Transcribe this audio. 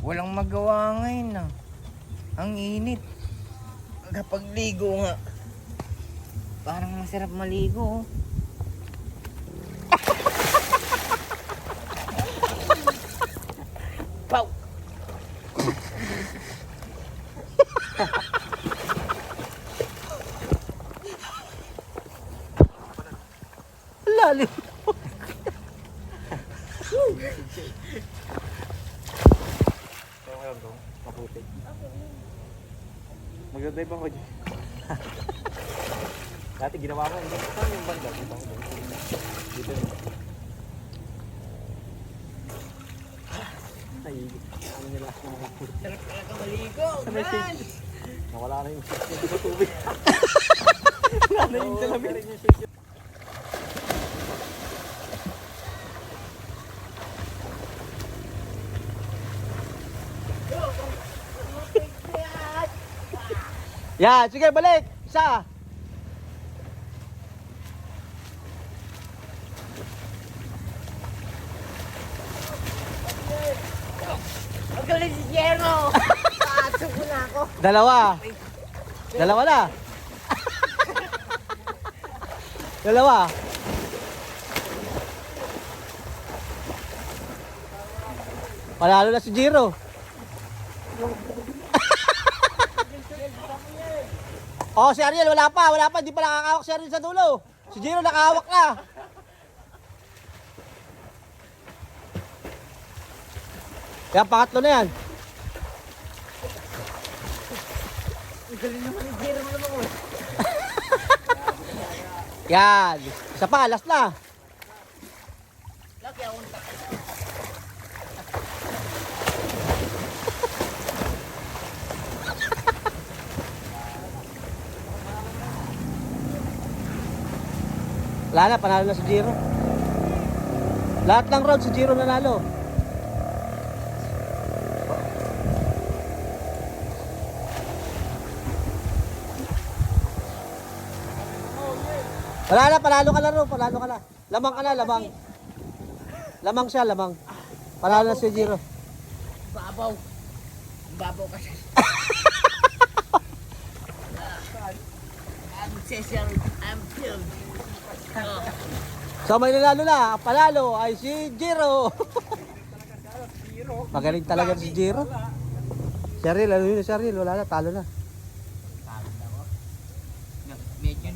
Walang magawa ngayon na. Ang init. Kapag ligo nga. Parang masarap maligo. Pow! Lalim. Maputi. Magdadive ako dyan. Dati ginawa ko, saan yung banda? Dito. Dito. Ay, ano nila ng mga puti. Sarap talaga maligo. Sabay shake. Nawala na yung shake niya sa tubig. Wala na yung salamin. Yeah, sige, balik. Isa. Magaling si Jero. Paasok ko na ako. Dalawa. Dalawa na. Dalawa. Panalo na si Jiro. Oh, si Ariel, wala pa, hindi pa nakakawak si Ariel sa dulo. Si Jiro nakahawak na. Yan, pangatlo na yan. Magaling naman ni Jero naman ako. Yan, isa pa, last na. Laki akong takot. Wala na, panalo na si Jiro. Lahat ng round si Jiro nanalo. Wala na, panalo ka na ro, panalo ka na. Lamang ka na, lamang. Lamang siya, lamang. Panalo na si Jiro. Babaw. Babaw kasi. I'm Cecil. I'm killed. So may nanalo na, ang panalo ay si Jiro. Magaling talaga si Jiro. Si Ariel, ano yun si Ariel? Wala na, talo na. Medyo